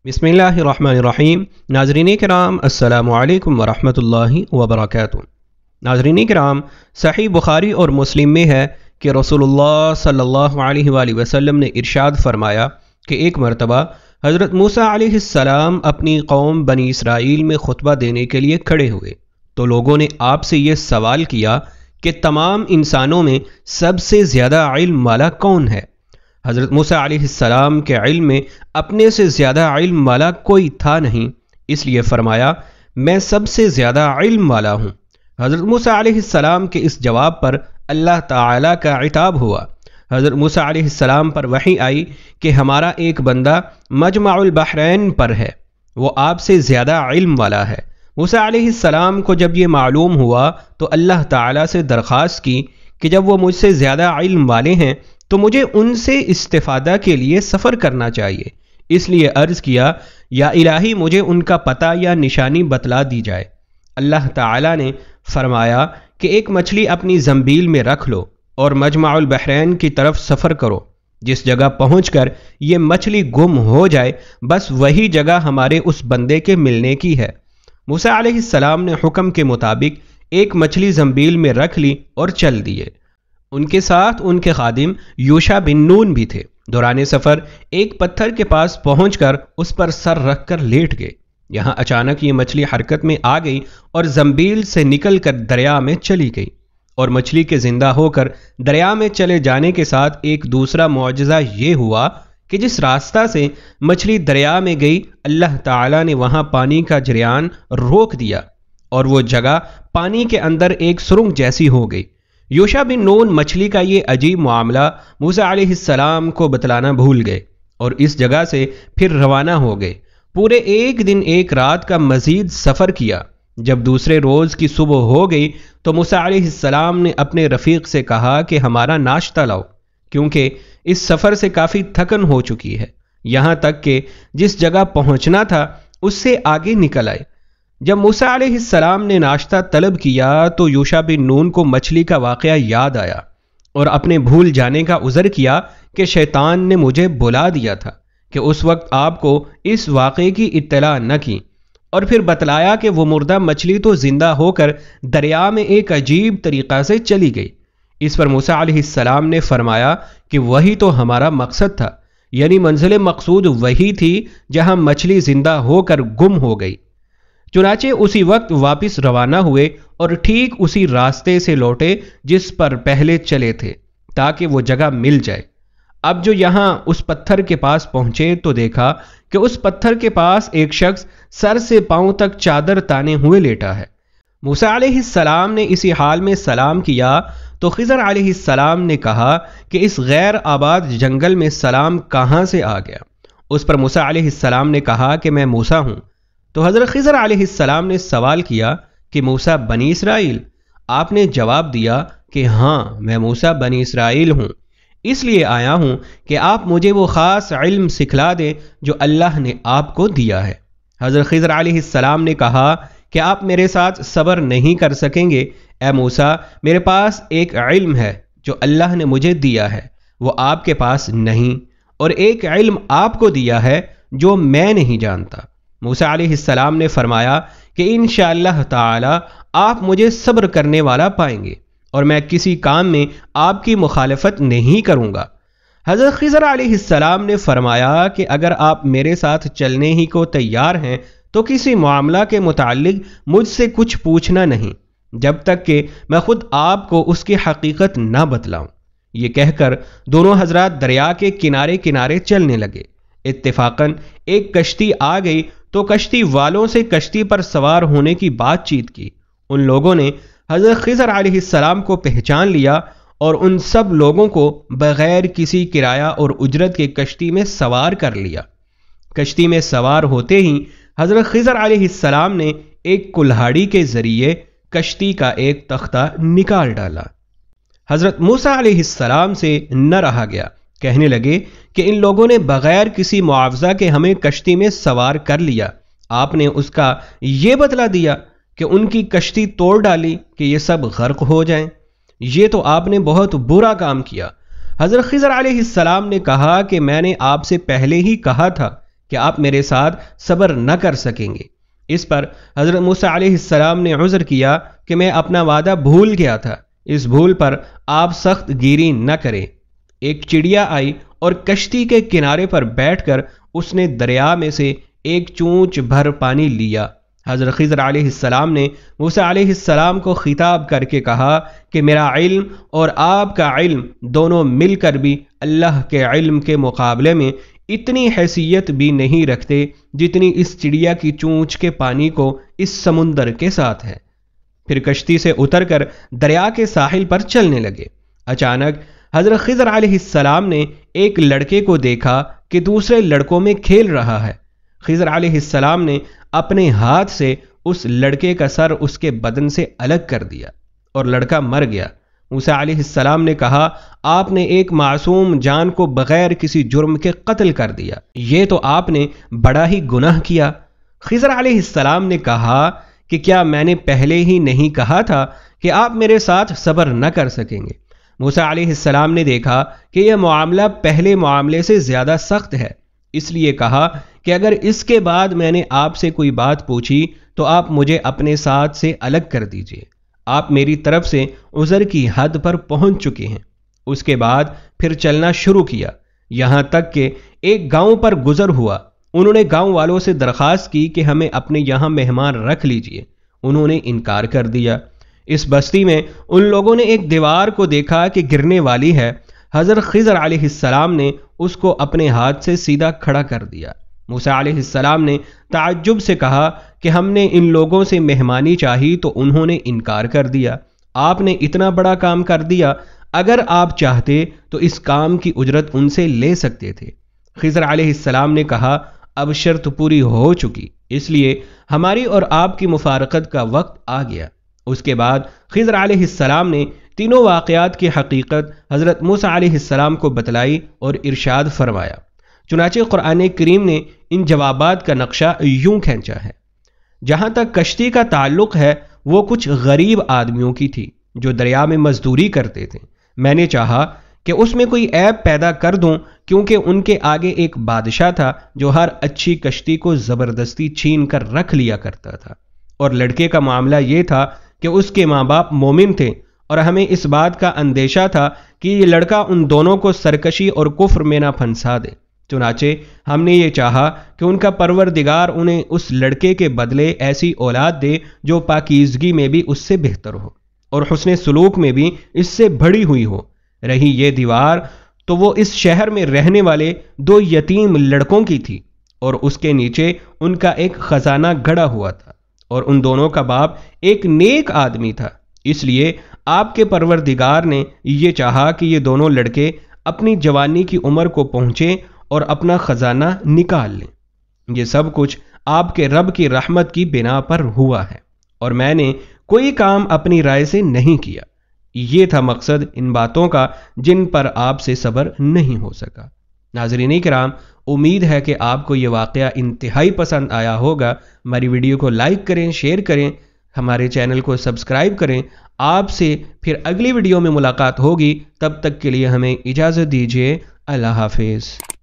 بسم اللہ الرحمن الرحیم۔ ناظرین کرام السلام علیکم ورحمۃ اللہ وبرکاتہ۔ ناظرین کرام، صحیح بخاری اور مسلم میں ہے کہ رسول اللہ صلی اللہ علیہ وآلہ وسلم نے ارشاد فرمایا کہ ایک مرتبہ حضرت موسیٰ علیہ السلام اپنی قوم بنی اسرائیل میں خطبہ دینے کے لیے کھڑے ہوئے تو لوگوں نے آپ سے یہ سوال کیا کہ تمام انسانوں میں سب سے زیادہ علم والا کون ہے؟ حضرت موسیٰ علیہ السلام کے علم میں اپنے سے زیادہ علم والا کوئی تھا نہیں، اس لیے فرمایا میں سب سے زیادہ علم والا ہوں۔ حضرت موسیٰ علیہ السلام کے اس جواب پر اللہ تعالیٰ کا عتاب ہوا۔ حضرت موسیٰ علیہ السلام پر وحی آئی کہ ہمارا ایک بندہ مجمع البحرین پر ہے، وہ آپ سے زیادہ علم والا ہے۔ موسیٰ علیہ السلام کو جب یہ معلوم ہوا تو اللہ تعالیٰ سے درخواست کی کہ جب وہ مجھ سے زیادہ علم والے ہیں تو مجھے ان سے استفادہ کے لیے سفر کرنا چاہیے، اس لیے عرض کیا یا الہی مجھے ان کا پتہ یا نشانی بتلا دی جائے۔ اللہ تعالیٰ نے فرمایا کہ ایک مچھلی اپنی زنبیل میں رکھ لو اور مجمع البحرین کی طرف سفر کرو، جس جگہ پہنچ کر یہ مچھلی گم ہو جائے بس وہی جگہ ہمارے اس بندے کے ملنے کی ہے۔ موسیٰ علیہ السلام نے حکم کے مطابق ایک مچھلی زنبیل میں رکھ لی اور چل دیے۔ ان کے ساتھ ان کے خادم یوشع بن نون بھی تھے۔ دوران سفر ایک پتھر کے پاس پہنچ کر اس پر سر رکھ کر لیٹ گئے۔ یہاں اچانک یہ مچھلی حرکت میں آ گئی اور زنبیل سے نکل کر دریا میں چلی گئی، اور مچھلی کے زندہ ہو کر دریا میں چلے جانے کے ساتھ ایک دوسرا معجزہ یہ ہوا کہ جس راستہ سے مچھلی دریا میں گئی اللہ تعالیٰ نے وہاں پانی کا جریان روک دیا اور وہ جگہ پانی کے اندر ایک سرنگ جیسی ہو گئی۔ یوشع بن نون مچھلی کا یہ عجیب معاملہ موسیٰ علیہ السلام کو بتلانا بھول گئے اور اس جگہ سے پھر روانہ ہو گئے۔ پورے ایک دن ایک رات کا مزید سفر کیا۔ جب دوسرے روز کی صبح ہو گئی تو موسیٰ علیہ السلام نے اپنے رفیق سے کہا کہ ہمارا ناشتہ لاؤ، کیونکہ اس سفر سے کافی تھکن ہو چکی ہے، یہاں تک کہ جس جگہ پہنچنا تھا اس سے آگے نکل آئے۔ جب موسیٰ علیہ السلام نے ناشتہ طلب کیا تو یوشع بن نون کو مچھلی کا واقعہ یاد آیا اور اپنے بھول جانے کا عذر کیا کہ شیطان نے مجھے بلا دیا تھا کہ اس وقت آپ کو اس واقعے کی اطلاع نہ کی، اور پھر بتلایا کہ وہ مردہ مچھلی تو زندہ ہو کر دریا میں ایک عجیب طریقہ سے چلی گئی۔ اس پر موسیٰ علیہ السلام نے فرمایا کہ وہی تو ہمارا مقصد تھا، یعنی منزل مقصود وہی تھی جہاں مچھلی زندہ ہو کر گم ہو گئی۔ چنانچہ اسی وقت واپس روانہ ہوئے اور ٹھیک اسی راستے سے لوٹے جس پر پہلے چلے تھے تاکہ وہ جگہ مل جائے۔ اب جو یہاں اس پتھر کے پاس پہنچے تو دیکھا کہ اس پتھر کے پاس ایک شخص سر سے پاؤں تک چادر تانے ہوئے لیٹا ہے۔ موسیٰ علیہ السلام نے اسی حال میں سلام کیا تو خضر علیہ السلام نے کہا کہ اس غیر آباد جنگل میں سلام کہاں سے آ گیا؟ اس پر موسیٰ علیہ السلام نے کہا کہ میں موسیٰ ہوں۔ تو حضرت خضر علیہ السلام نے سوال کیا کہ موسیٰ بنی اسرائیل؟ آپ نے جواب دیا کہ ہاں میں موسیٰ بنی اسرائیل ہوں، اس لیے آیا ہوں کہ آپ مجھے وہ خاص علم سکھلا دیں جو اللہ نے آپ کو دیا ہے۔ حضرت خضر علیہ السلام نے کہا کہ آپ میرے ساتھ صبر نہیں کر سکیں گے۔ اے موسیٰ، میرے پاس ایک علم ہے جو اللہ نے مجھے دیا ہے، وہ آپ کے پاس نہیں، اور ایک علم آپ کو دیا ہے جو میں نہیں جانتا۔ موسیٰ علیہ السلام نے فرمایا کہ انشاءاللہ تعالی آپ مجھے صبر کرنے والا پائیں گے اور میں کسی کام میں آپ کی مخالفت نہیں کروں گا۔ حضرت خضر علیہ السلام نے فرمایا کہ اگر آپ میرے ساتھ چلنے ہی کو تیار ہیں تو کسی معاملہ کے متعلق مجھ سے کچھ پوچھنا نہیں جب تک کہ میں خود آپ کو اس کی حقیقت نہ بتلاؤں۔ یہ کہہ کر دونوں حضرات دریا کے کنارے کنارے چلنے لگے۔ اتفاقاً ایک کشتی آ گئی تو کشتی والوں سے کشتی پر سوار ہونے کی بات چیت کی۔ ان لوگوں نے حضرت خضر علیہ السلام کو پہچان لیا اور ان سب لوگوں کو بغیر کسی کرایہ اور اجرت کے کشتی میں سوار کر لیا۔ کشتی میں سوار ہوتے ہی حضرت خضر علیہ السلام نے ایک کلہاڑی کے ذریعے کشتی کا ایک تختہ نکال ڈالا۔ حضرت موسیٰ علیہ السلام سے نہ رہا گیا، کہنے لگے کہ ان لوگوں نے بغیر کسی معاوضہ کے ہمیں کشتی میں سوار کر لیا، آپ نے اس کا یہ بتلا دیا کہ ان کی کشتی توڑ ڈالی کہ یہ سب غرق ہو جائیں، یہ تو آپ نے بہت برا کام کیا۔ حضرت خضر علیہ السلام نے کہا کہ میں نے آپ سے پہلے ہی کہا تھا کہ آپ میرے ساتھ صبر نہ کر سکیں گے۔ اس پر حضرت موسیٰ علیہ السلام نے عذر کیا کہ میں اپنا وعدہ بھول گیا تھا، اس بھول پر آپ سخت گیری نہ کریں۔ ایک چڑیا آئی اور کشتی کے کنارے پر بیٹھ کر اس نے دریا میں سے ایک چونچ بھر پانی لیا۔ حضرت خضر علیہ السلام نے موسیٰ علیہ السلام کو خطاب کر کے کہا کہ میرا علم اور آپ کا علم دونوں مل کر بھی اللہ کے علم کے مقابلے میں اتنی حیثیت بھی نہیں رکھتے جتنی اس چڑیا کی چونچ کے پانی کو اس سمندر کے ساتھ ہے۔ پھر کشتی سے اتر کر دریا کے ساحل پر چلنے لگے۔ اچانک حضرت خضر علیہ السلام نے ایک لڑکے کو دیکھا کہ دوسرے لڑکوں میں کھیل رہا ہے۔ خضر علیہ السلام نے اپنے ہاتھ سے اس لڑکے کا سر اس کے بدن سے الگ کر دیا اور لڑکا مر گیا۔ موسیٰ علیہ السلام نے کہا، آپ نے ایک معصوم جان کو بغیر کسی جرم کے قتل کر دیا، یہ تو آپ نے بڑا ہی گناہ کیا۔ خضر علیہ السلام نے کہا کہ کیا میں نے پہلے ہی نہیں کہا تھا کہ آپ میرے ساتھ صبر نہ کر سکیں گے؟ موسیٰ علیہ السلام نے دیکھا کہ یہ معاملہ پہلے معاملے سے زیادہ سخت ہے، اس لیے کہا کہ اگر اس کے بعد میں نے آپ سے کوئی بات پوچھی تو آپ مجھے اپنے ساتھ سے الگ کر دیجئے، آپ میری طرف سے عذر کی حد پر پہنچ چکے ہیں۔ اس کے بعد پھر چلنا شروع کیا، یہاں تک کہ ایک گاؤں پر گزر ہوا۔ انہوں نے گاؤں والوں سے درخواست کی کہ ہمیں اپنے یہاں مہمان رکھ لیجئے، انہوں نے انکار کر دیا۔ اس بستی میں ان لوگوں نے ایک دیوار کو دیکھا کہ گرنے والی ہے۔ حضرت خضر علیہ السلام نے اس کو اپنے ہاتھ سے سیدھا کھڑا کر دیا۔ موسیٰ علیہ السلام نے تعجب سے کہا کہ ہم نے ان لوگوں سے مہمانی چاہی تو انہوں نے انکار کر دیا، آپ نے اتنا بڑا کام کر دیا، اگر آپ چاہتے تو اس کام کی اجرت ان سے لے سکتے تھے۔ خضر علیہ السلام نے کہا، اب شرط پوری ہو چکی، اس لیے ہماری اور آپ کی مفارقت کا وقت آ گیا۔ اس کے بعد خضر علیہ السلام نے تینوں واقعات کی حقیقت حضرت موسیٰ علیہ السلام کو بتلائی اور ارشاد فرمایا۔ چنانچہ قرآن کریم نے ان جوابات کا نقشہ یوں کھینچا ہے۔ جہاں تک کشتی کا تعلق ہے، وہ کچھ غریب آدمیوں کی تھی جو دریا میں مزدوری کرتے تھے۔ میں نے چاہا کہ اس میں کوئی عیب پیدا کر دوں، کیونکہ ان کے آگے ایک بادشاہ تھا جو ہر اچھی کشتی کو زبردستی چھین کر رکھ لیا کرتا تھا، اور لڑکے کا معاملہ یہ تھا کہ اس کے ماں باپ مومن تھے، اور ہمیں اس بات کا اندیشہ تھا کہ یہ لڑکا ان دونوں کو سرکشی اور کفر میں نہ پھنسا دے۔ چنانچہ ہم نے یہ چاہا کہ ان کا پروردگار انہیں اس لڑکے کے بدلے ایسی اولاد دے جو پاکیزگی میں بھی اس سے بہتر ہو اور حسن سلوک میں بھی اس سے بڑی ہوئی ہو۔ رہی یہ دیوار تو وہ اس شہر میں رہنے والے 2 یتیم لڑکوں کی تھی، اور اس کے نیچے ان کا ایک خزانہ گڑا ہوا تھا، اور ان دونوں کا باپ ایک نیک آدمی تھا۔ اس لیے آپ کے پروردگار نے یہ چاہا کہ یہ دونوں لڑکے اپنی جوانی کی عمر کو پہنچیں اور اپنا خزانہ نکال لیں۔ یہ سب کچھ آپ کے رب کی رحمت کی بنا پر ہوا ہے، اور میں نے کوئی کام اپنی رائے سے نہیں کیا۔ یہ تھا مقصد ان باتوں کا جن پر آپ سے صبر نہیں ہو سکا۔ ناظرین کرام، امید ہے کہ آپ کو یہ واقعہ انتہائی پسند آیا ہوگا۔ ہماری ویڈیو کو لائک کریں، شیئر کریں، ہمارے چینل کو سبسکرائب کریں۔ آپ سے پھر اگلی ویڈیو میں ملاقات ہوگی، تب تک کے لیے ہمیں اجازت دیجیے۔ اللہ حافظ۔